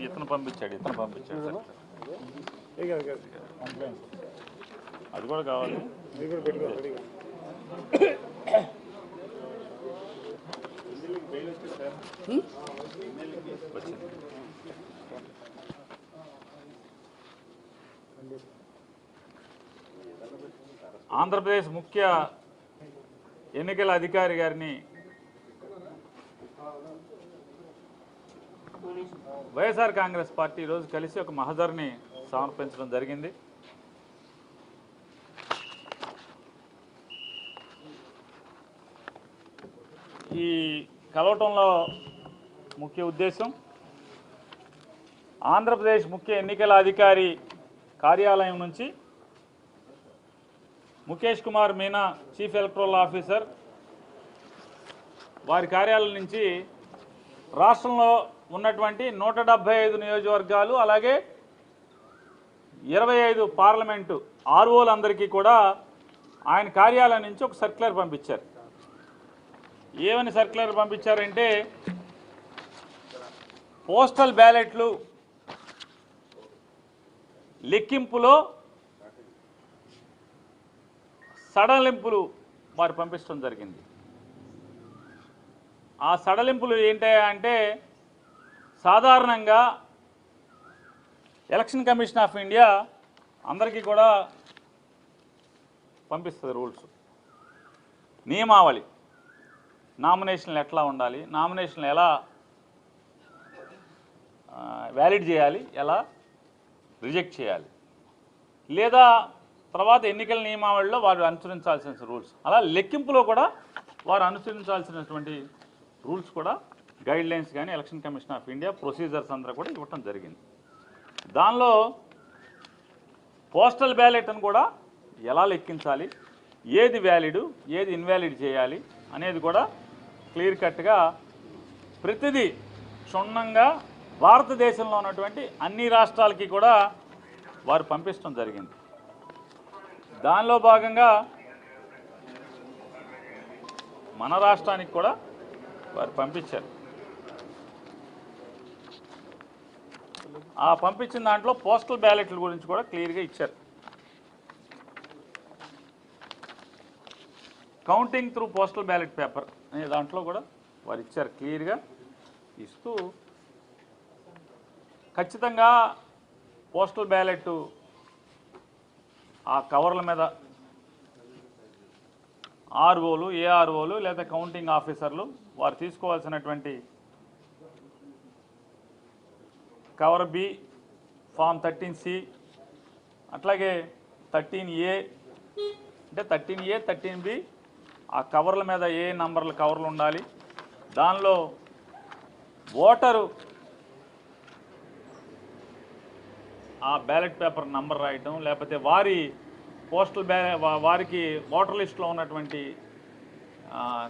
ఇతను పంపించాడు సార్ అది కూడా కావాలి వచ్చింది. ఆంధ్రప్రదేశ్ ముఖ్య ఎన్నికల అధికారి గారిని వైఎస్ఆర్ కాంగ్రెస్ పార్టీ ఈరోజు కలిసి ఒక మహజర్ని సమర్పించడం జరిగింది. ఈ కలవటంలో ముఖ్య ఉద్దేశం ఆంధ్రప్రదేశ్ ముఖ్య ఎన్నికల అధికారి కార్యాలయం నుంచి Mukesh Kumar Meena chief electoral officer వారి కార్యాలయం నుంచి రాష్ట్రంలో ఉన్నటువంటి 175 నియోజకవర్గాలు అలాగే 25 పార్లమెంటు ఆర్ఓలందరికీ కూడా ఆయన కార్యాలయం నుంచి ఒక సర్క్యులర్ పంపించారు. ఏమని సర్క్యులర్ పంపించారంటే పోస్టల్ బ్యాలెట్లు లెక్కింపులో సడలింపులు వారు పంపించడం జరిగింది. ఆ సడలింపులు ఏంటంటే సాధారణంగా ఎలక్షన్ కమిషన్ ఆఫ్ ఇండియా అందరికీ కూడా పంపిస్తుంది రూల్స్, నియమావళి, నామినేషన్లు ఎట్లా ఉండాలి, నామినేషన్లు ఎలా వ్యాలిడ్ చేయాలి, ఎలా రిజెక్ట్ చేయాలి, లేదా తర్వాత ఎన్నికల నియమావళిలో వారు అనుసరించాల్సిన రూల్స్, అలా లెక్కింపులో కూడా వారు అనుసరించాల్సినటువంటి రూల్స్ కూడా గైడ్ లైన్స్ కానీ election commission of India procedures అందరూ కూడా ఇవ్వటం జరిగింది. దానిలో పోస్టల్ బ్యాలెట్ అని కూడా ఎలా లెక్కించాలి, ఏది వ్యాలిడ్ ఏది ఇన్వాలిడ్ చేయాలి అనేది కూడా క్లియర్ కట్గా ప్రతిదీ క్షుణ్ణంగా భారతదేశంలో ఉన్నటువంటి అన్ని రాష్ట్రాలకి కూడా వారు పంపించడం జరిగింది. దానిలో భాగంగా మన రాష్ట్రానికి కూడా వారు పంపించారు. ఆ పంపించిన దాంట్లో పోస్టల్ బ్యాలెట్ల గురించి కూడా క్లియర్గా ఇచ్చారు. Counting through postal ballot paper అనే దాంట్లో కూడా వారు ఇచ్చారు. క్లియర్గా ఇస్తూ ఖచ్చితంగా పోస్టల్ బ్యాలెట్ ఆ కవర్ల మీద ఆర్ఓలు, ఏఆర్ఓలు లేదా కౌంటింగ్ ఆఫీసర్లు వారు తీసుకోవాల్సినటువంటి కవర్ బి, ఫామ్ 13C, అట్లాగే 13A అంటే 13A 13B ఆ కవర్ల మీద ఏ నంబర్ల కవర్లు ఉండాలి, దానిలో ఓటరు ఆ బ్యాలెట్ పేపర్ నంబర్ రాయటం, లేకపోతే వారి పోస్టల్ వారికి ఓటర్ లిస్టులో ఉన్నటువంటి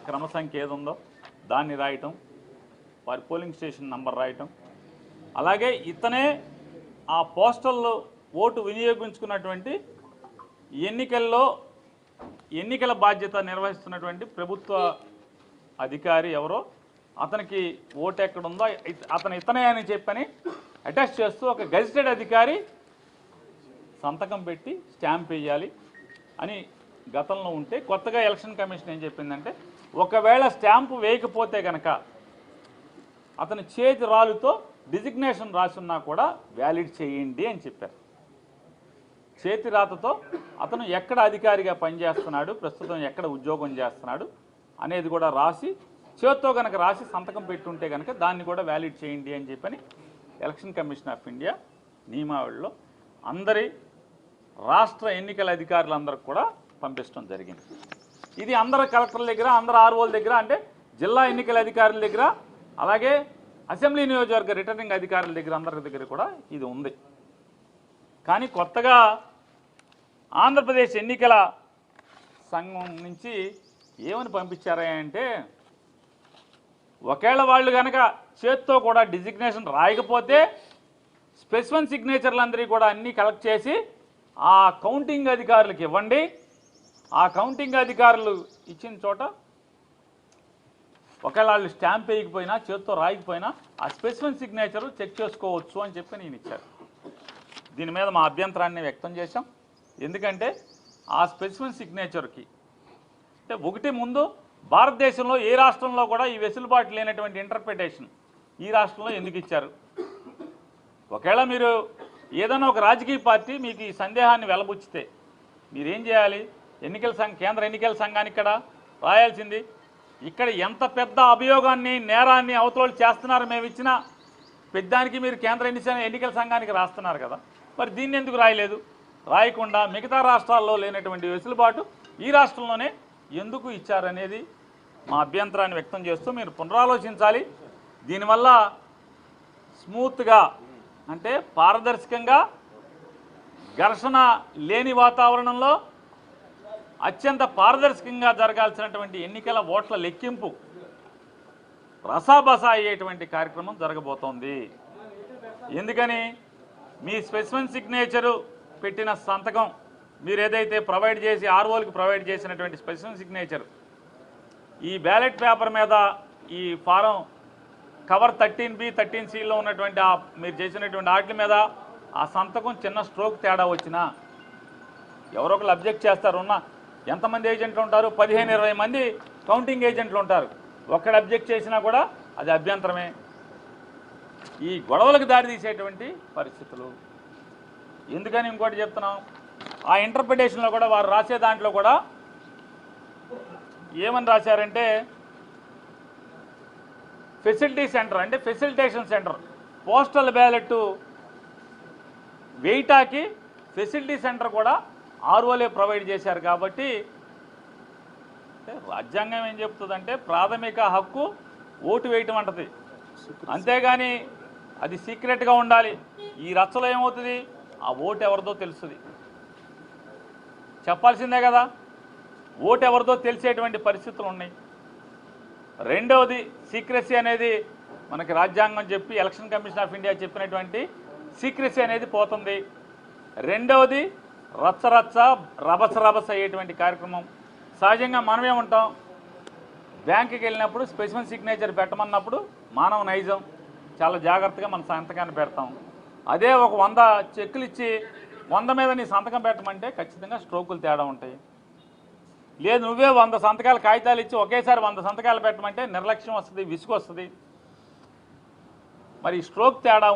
క్రమ సంఖ్య ఏది ఉందో దాన్ని రాయటం, వారి పోలింగ్ స్టేషన్ నంబర్ రాయటం, అలాగే ఇతనే ఆ పోస్టల్ ఓటు వినియోగించుకున్నటువంటి ఎన్నికల బాధ్యత నిర్వహిస్తున్నటువంటి ప్రభుత్వ అధికారి ఎవరో అతనికి ఓటు ఎక్కడుందో ఇతనే అని చెప్పని అటాచ్ చేస్తూ ఒక గెజిటెడ్ అధికారి సంతకం పెట్టి స్టాంప్ వేయాలి అని గతంలో ఉంటే, కొత్తగా ఎలక్షన్ కమిషన్ ఏం చెప్పిందంటే ఒకవేళ స్టాంపు వేయకపోతే కనుక అతని చేతి రాలుతో డిజిగ్నేషన్ రాసున్నా కూడా వ్యాలిడ్ చేయండి అని చెప్పారు. చేతి రాతతో అతను ఎక్కడ అధికారిగా పనిచేస్తున్నాడు, ప్రస్తుతం ఎక్కడ ఉద్యోగం చేస్తున్నాడు అనేది కూడా రాసి చేత్తో కనుక రాసి సంతకం పెట్టుంటే కనుక దాన్ని కూడా వ్యాలిడ్ చేయండి అని చెప్పని ఎలక్షన్ కమిషన్ ఆఫ్ ఇండియా నియమావళిలో అందరి రాష్ట్ర ఎన్నికల అధికారులందరికీ కూడా పంపించడం జరిగింది. ఇది అందరు కలెక్టర్ల దగ్గర, అందరు ఆర్ఓల దగ్గర, అంటే జిల్లా ఎన్నికల అధికారుల దగ్గర, అలాగే అసెంబ్లీ నియోజకవర్గ రిటర్నింగ్ అధికారుల దగ్గర అందరి దగ్గర కూడా ఇది ఉంది. కానీ కొత్తగా ఆంధ్రప్రదేశ్ ఎన్నికల సంఘం నుంచి ఏమని పంపించారా అంటే ఒకవేళ వాళ్ళు కనుక చేత్తో కూడా డిజిగ్నేషన్ రాయకపోతే స్పెసిఫిక్ సిగ్నేచర్లు అందరికీ కూడా అన్నీ కలెక్ట్ చేసి ఆ కౌంటింగ్ అధికారులకు ఇవ్వండి. ఆ కౌంటింగ్ అధికారులు ఇచ్చిన చోట ఒకవేళ వాళ్ళు స్టాంప్ వేయకపోయినా చేతితో రాయకపోయినా ఆ స్పెసిఫిక్ సిగ్నేచర్ చెక్ చేసుకోవచ్చు అని చెప్పి నేను ఇచ్చారు. దీని మీద మా అభ్యంతరాన్ని వ్యక్తం చేశాం. ఎందుకంటే ఆ స్పెసిఫిక్ సిగ్నేచర్కి అంటే ఒకటి ముందు భారతదేశంలో ఏ రాష్ట్రంలో కూడా ఈ వెసులుబాటు లేనటువంటి ఇంటర్ప్రిటేషన్ ఈ రాష్ట్రంలో ఎందుకు ఇచ్చారు? ఒకవేళ మీరు ఏదైనా ఒక రాజకీయ పార్టీ మీకు ఈ సందేహాన్ని వెలబుచ్చితే మీరేం చేయాలి? కేంద్ర ఎన్నికల సంఘానికి ఇక్కడ రాయాల్సింది, ఇక్కడ ఎంత పెద్ద అభియోగాన్ని నేరాన్ని అవతల చేస్తున్నారు మేము ఇచ్చిన పెద్దానికి మీరు కేంద్ర ఎన్నికల సంఘానికి రాస్తున్నారు కదా, మరి దీన్ని ఎందుకు రాయలేదు? రాయకుండా మిగతా రాష్ట్రాల్లో లేనటువంటి వెసులుబాటు ఈ రాష్ట్రంలోనే ఎందుకు ఇచ్చారనేది మా అభ్యంతరాన్ని వ్యక్తం చేస్తూ మీరు పునరాలోచించాలి. దీనివల్ల స్మూత్గా అంటే పారదర్శకంగా ఘర్షణ లేని వాతావరణంలో అత్యంత పారదర్శకంగా జరగాల్సినటువంటి ఎన్నికల ఓట్ల లెక్కింపు రసాబసా అయ్యేటువంటి కార్యక్రమం జరగబోతోంది. ఎందుకని మీ స్పెసిఫిక్ సిగ్నేచరు పెట్టిన సంతకం మీరు ఏదైతే ప్రొవైడ్ చేసి ఆర్ఓలకు ప్రొవైడ్ చేసినటువంటి స్పెసిఫిక్ సిగ్నేచర్ ఈ బ్యాలెట్ పేపర్ మీద ఈ ఫారం కవర్ 13B 13Cలో ఉన్నటువంటి మీరు చేసినటువంటి వాటి మీద ఆ సంతకం చిన్న స్ట్రోక్ తేడా వచ్చినా ఎవరో ఒకరు అబ్జెక్ట్ చేస్తారు. ఎంతమంది ఏజెంట్లు ఉంటారు? 15-20 మంది కౌంటింగ్ ఏజెంట్లు ఉంటారు. ఒక్కడు అబ్జెక్ట్ చేసినా కూడా అది అభ్యంతరమే. ఈ గొడవలకు దారితీసేటువంటి పరిస్థితులు. ఎందుకని ఇంకోటి చెప్తున్నాం, ఆ ఇంటర్ప్రిటేషన్లో కూడా వారు రాసే దాంట్లో కూడా ఏమని రాశారంటే ఫెసిలిటీ సెంటర్ అంటే ఫెసిలిటేషన్ సెంటర్, పోస్టల్ బ్యాలెట్ వేయటాకి ఫెసిలిటీ సెంటర్ కూడా ఆర్ఓలే ప్రొవైడ్ చేశారు. కాబట్టి రాజ్యాంగం ఏం చెప్తుందంటే ప్రాథమిక హక్కు ఓటు వేయటం అంటది, అంతేగాని అది సీక్రెట్గా ఉండాలి. ఈ రచ్చలో ఏమవుతుంది, ఆ ఓటు ఎవరిదో తెలుస్తుంది, చెప్పాల్సిందే కదా. ఓటు ఎవరిదో తెలిసేటువంటి పరిస్థితులు ఉన్నాయి. రెండవది సీక్రెసీ అనేది మనకి రాజ్యాంగం చెప్పి ఎలక్షన్ కమిషన్ ఆఫ్ ఇండియా చెప్పినటువంటి సీక్రెసీ అనేది పోతుంది. రెండవది రచ్చ రభస అయ్యేటువంటి కార్యక్రమం. సహజంగా మనమేముంటాం, బ్యాంకుకి వెళ్ళినప్పుడు స్పెసిఫిక్ సిగ్నేచర్ పెట్టమన్నప్పుడు మానవ నైజం చాలా జాగ్రత్తగా మన సంతకాన్ని పెడతాం. అదే ఒక 100 చెక్కులు ఇచ్చి 100 మీద నీ సంతకం పెట్టమంటే ఖచ్చితంగా స్ట్రోకులు తేడా ఉంటాయి. లేదు నువ్వే 100 సంతకాలు కాగితాలు ఇచ్చి ఒకేసారి 100 సంతకాలు పెట్టమంటే నిర్లక్ష్యం వస్తుంది, విసుగు వస్తుంది. మరి స్ట్రోక్ తేడా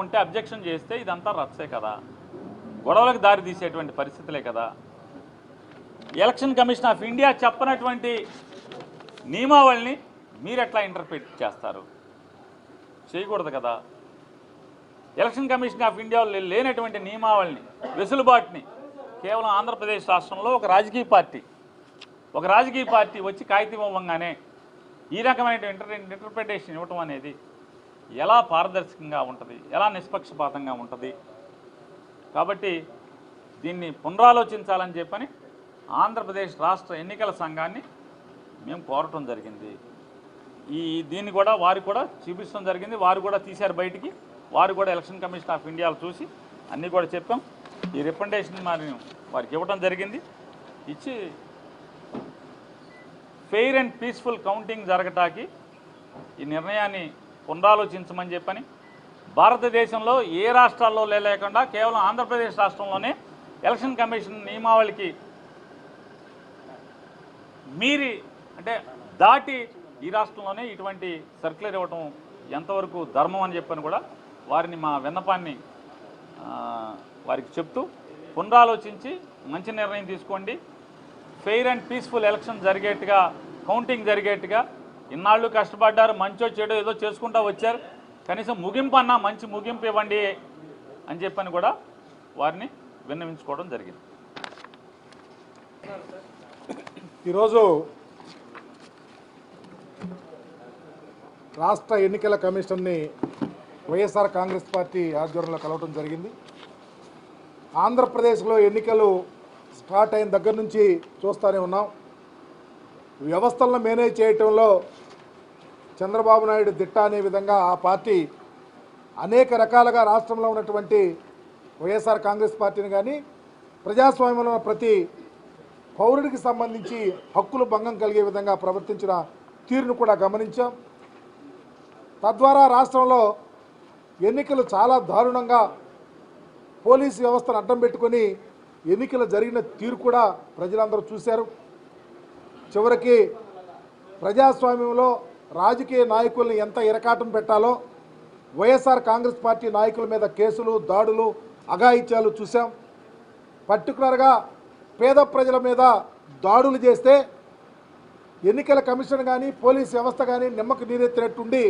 ఉంటే అబ్జెక్షన్ చేస్తే ఇదంతా రచ్చే కదా, గొడవలకు దారి తీసేటువంటి పరిస్థితులే కదా. ఎలక్షన్ కమిషన్ ఆఫ్ ఇండియా చెప్పనటువంటి నియమావళిని మీరు ఎట్లా ఇంటర్ప్రిట్ చేస్తారు? చేయకూడదు కదా. ఎలక్షన్ కమిషన్ ఆఫ్ ఇండియాలో లేనటువంటి నియమావళిని, వెసులుబాటుని కేవలం ఆంధ్రప్రదేశ్ రాష్ట్రంలో ఒక రాజకీయ పార్టీ వచ్చి కాగితం ఇవ్వగానే ఈ రకమైన ఇంటర్ప్రిటేషన్ ఇవ్వటం అనేది ఎలా పారదర్శకంగా ఉంటుంది, ఎలా నిష్పక్షపాతంగా ఉంటుంది? కాబట్టి దీన్ని పునరాలోచించాలని చెప్పని ఆంధ్రప్రదేశ్ రాష్ట్ర ఎన్నికల సంఘాన్ని మేము కోరటం జరిగింది. దీన్ని కూడా వారికి కూడా చూపించడం జరిగింది. వారు కూడా తీశారు బయటికి. వారు కూడా ఎలక్షన్ కమిషన్ ఆఫ్ ఇండియాలో చూసి అన్నీ కూడా చెప్పాం. ఈ రికమెండేషన్ మరి వారికి ఇవ్వడం జరిగింది. ఇచ్చి ఫెయిర్ అండ్ పీస్ఫుల్ కౌంటింగ్ జరగటానికి ఈ నిర్ణయాన్ని పునరాలోచించమని చెప్పని, భారతదేశంలో ఏ రాష్ట్రాల్లో లేకుండా కేవలం ఆంధ్రప్రదేశ్ రాష్ట్రంలోనే ఎలక్షన్ కమిషన్ నియమావళికి మీరి అంటే దాటి ఈ రాష్ట్రంలోనే ఇటువంటి సర్క్యులర్ ఇవ్వటం ఎంతవరకు ధర్మం అని చెప్పని కూడా వారిని మా విన్నపాన్ని వారికి చెప్తూ పునరాలోచించి మంచి నిర్ణయం తీసుకోండి. ఫెయిర్ అండ్ పీస్ఫుల్ ఎలక్షన్ జరిగేట్టుగా, కౌంటింగ్ జరిగేట్టుగా ఇన్నాళ్ళు కష్టపడ్డారు, మంచో చెడో ఏదో చేసుకుంటూ వచ్చారు, కనీసం ముగింపు అన్నా మంచి ముగింపు ఇవ్వండి అని చెప్పని కూడా వారిని విన్నవించుకోవడం జరిగింది. ఈరోజు రాష్ట్ర ఎన్నికల కమిషన్ని వైఎస్ఆర్ కాంగ్రెస్ పార్టీ ఆధ్వర్యంలో కలవటం జరిగింది. ఆంధ్రప్రదేశ్లో ఎన్నికలు స్టార్ట్ అయిన దగ్గర నుంచి చూస్తూనే ఉన్నాం. వ్యవస్థలను మేనేజ్ చేయటంలో చంద్రబాబు నాయుడు దిట్ట అనే విధంగా ఆ పార్టీ అనేక రకాలుగా రాష్ట్రంలో ఉన్నటువంటి వైఎస్ఆర్ కాంగ్రెస్ పార్టీని కానీ ప్రజాస్వామ్యంలో ప్రతి పౌరుడికి సంబంధించి హక్కులు భంగం కలిగే విధంగా ప్రవర్తించిన తీరును కూడా గమనించాం. తద్వారా రాష్ట్రంలో ఎన్నికలు చాలా దారుణంగా పోలీసు వ్యవస్థను అడ్డం పెట్టుకొని ఎన్నికలు జరిగిన తీరు కూడా ప్రజలందరూ చూశారు. చివరికి ప్రజాస్వామ్యంలో రాజకీయ నాయకుల్ని ఎంత ఇరకాటం పెట్టాలో వైఎస్ఆర్ కాంగ్రెస్ పార్టీ నాయకుల మీద కేసులు, దాడులు, అఘాయిత్యాలు చూసాం. పర్టికులర్గా పేద ప్రజల మీద దాడులు చేస్తే ఎన్నికల కమిషన్ కానీ పోలీస్ వ్యవస్థ కానీ నిమ్మకు నీరెత్తినట్టుండి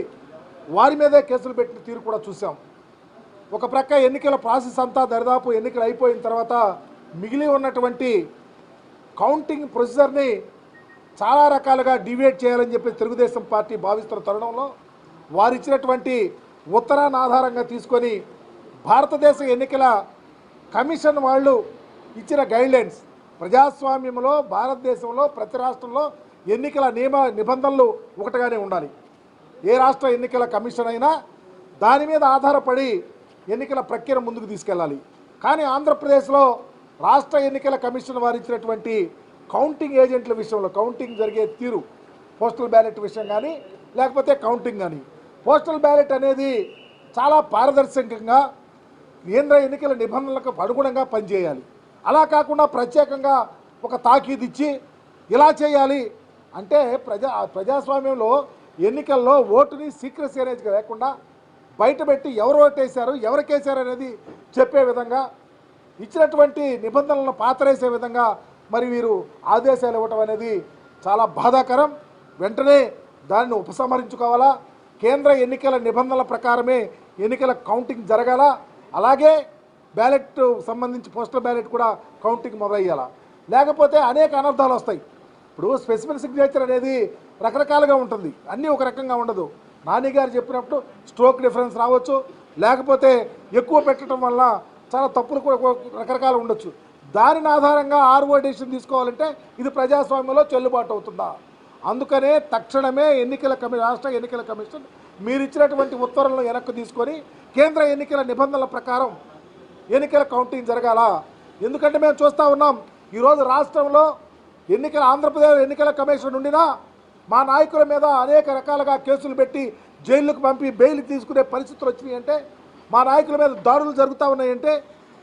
వారి మీదే కేసులు పెట్టిన తీరు కూడా చూసాం. ఒక ప్రక్క ఎన్నికల ప్రాసెస్ అంతా దరిదాపు ఎన్నికలు అయిపోయిన తర్వాత మిగిలి ఉన్నటువంటి కౌంటింగ్ ప్రొసీజర్ని చాలా రకాలుగా డివేట్ చేయాలని చెప్పి తెలుగుదేశం పార్టీ భావిస్తున్న తరుణంలో వారు ఇచ్చినటువంటి ఉత్తరాన్ని ఆధారంగా తీసుకొని భారతదేశ ఎన్నికల కమిషన్ వాళ్ళు ఇచ్చిన గైడ్లైన్స్, ప్రజాస్వామ్యంలో భారతదేశంలో ప్రతి రాష్ట్రంలో ఎన్నికల నిబంధనలు ఒకటిగానే ఉండాలి. ఏ రాష్ట్ర ఎన్నికల కమిషన్ అయినా దాని మీద ఆధారపడి ఎన్నికల ప్రక్రియను ముందుకు తీసుకెళ్ళాలి. కానీ ఆంధ్రప్రదేశ్లో రాష్ట్ర ఎన్నికల కమిషన్ వారు ఇచ్చినటువంటి కౌంటింగ్ ఏజెంట్ల విషయంలో కౌంటింగ్ జరిగే తీరు, పోస్టల్ బ్యాలెట్ విషయం కానీ లేకపోతే కౌంటింగ్ కానీ, పోస్టల్ బ్యాలెట్ అనేది చాలా పారదర్శకంగా కేంద్ర ఎన్నికల నిబంధనలకు అనుగుణంగా పనిచేయాలి. అలా కాకుండా ప్రత్యేకంగా ఒక తాకీదు ఇచ్చి ఇలా చేయాలి అంటే ప్రజాస్వామ్యంలో ఎన్నికల్లో ఓటుని సీక్రెసీ అనేది లేకుండా బయటపెట్టి ఎవరు ఓటేశారు, ఎవరికేశారు అనేది చెప్పే విధంగా ఇచ్చినటువంటి నిబంధనలను పాతరేసే విధంగా మరి వీరు ఆదేశాలు ఇవ్వటం అనేది చాలా బాధాకరం. వెంటనే దాన్ని ఉపసంహరించుకోవాలా. కేంద్ర ఎన్నికల నిబంధనల ప్రకారమే ఎన్నికల కౌంటింగ్ జరగాల. అలాగే బ్యాలెట్ సంబంధించి పోస్టల్ బ్యాలెట్ కూడా కౌంటింగ్ మొదలయ్యాలా. లేకపోతే అనేక అనర్థాలు వస్తాయి. ఇప్పుడు స్పెసిఫిక్ సిగ్నేచర్ అనేది రకరకాలుగా ఉంటుంది, అన్నీ ఒక రకంగా ఉండదు. నాని గారు చెప్పినప్పుడు స్ట్రోక్ డిఫరెన్స్ రావచ్చు, లేకపోతే ఎక్కువ పెట్టడం వల్ల చాలా తప్పులు కూడా రకరకాలు ఉండొచ్చు. దానిని ఆధారంగా ఆర్ఓ డెసిషన్ తీసుకోవాలంటే ఇది ప్రజాస్వామ్యంలో చెల్లుబాటు అవుతుందా? అందుకనే తక్షణమే రాష్ట్ర ఎన్నికల కమిషన్ మీరు ఇచ్చినటువంటి ఉత్తర్వులను వెనక్కి తీసుకొని కేంద్ర ఎన్నికల నిబంధనల ప్రకారం ఎన్నికల కౌంటింగ్ జరగాల. ఎందుకంటే మేము చూస్తూ ఉన్నాం ఈరోజు రాష్ట్రంలో ఆంధ్రప్రదేశ్ ఎన్నికల కమిషన్ ఉండినా మా నాయకుల మీద అనేక రకాలుగా కేసులు పెట్టి జైళ్ళకు పంపి బెయిల్ తీసుకునే పరిస్థితులు వచ్చినాయి. అంటే మా నాయకుల మీద దాడులు జరుగుతూ ఉన్నాయంటే,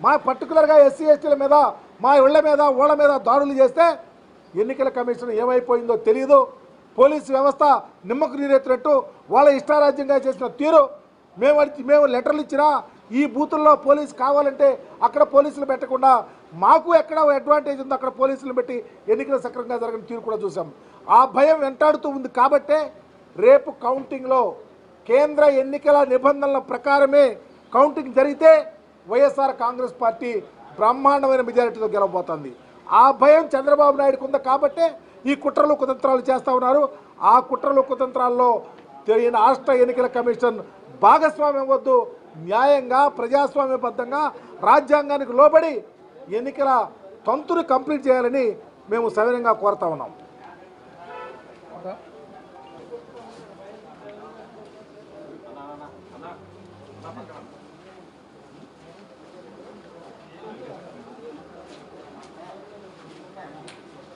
మా పర్టికులర్గా ఎస్సీ ఎస్టీల మీద మా ఇళ్ల మీద ఓళ్ళ మీద దాడులు చేస్తే ఎన్నికల కమిషన్ ఏమైపోయిందో తెలియదు. పోలీసు వ్యవస్థ నిమ్మకు నీరెత్తినట్టు వాళ్ళ ఇష్టారాజ్యంగా చేసిన తీరు. మేము లెటర్లు ఇచ్చినా ఈ బూతుల్లో పోలీసు కావాలంటే అక్కడ పోలీసులు పెట్టకుండా మాకు ఎక్కడ అడ్వాంటేజ్ ఉందో అక్కడ పోలీసులు పెట్టి ఎన్నికలు సక్రమంగా జరిగిన తీరు కూడా చూసాం. ఆ భయం వెంటాడుతూ ఉంది. కాబట్టే రేపు కౌంటింగ్లో కేంద్ర ఎన్నికల నిబంధనల ప్రకారమే కౌంటింగ్ జరిగితే వైఎస్ఆర్ కాంగ్రెస్ పార్టీ బ్రహ్మాండమైన మెజారిటీతో గెలవబోతోంది. ఆ భయం చంద్రబాబు నాయుడుకు ఉంది. కాబట్టే ఈ కుట్రలు కుతంత్రాలు చేస్తూ ఉన్నారు. ఆ కుట్రలు కుతంత్రాల్లో రాష్ట్ర ఎన్నికల కమిషన్ భాగస్వామ్యం వద్దు, న్యాయంగా ప్రజాస్వామ్యబద్ధంగా రాజ్యాంగానికి లోబడి ఎన్నికల తంతుని కంప్లీట్ చేయాలని మేము సవినయంగా కోరుతా ఉన్నాం.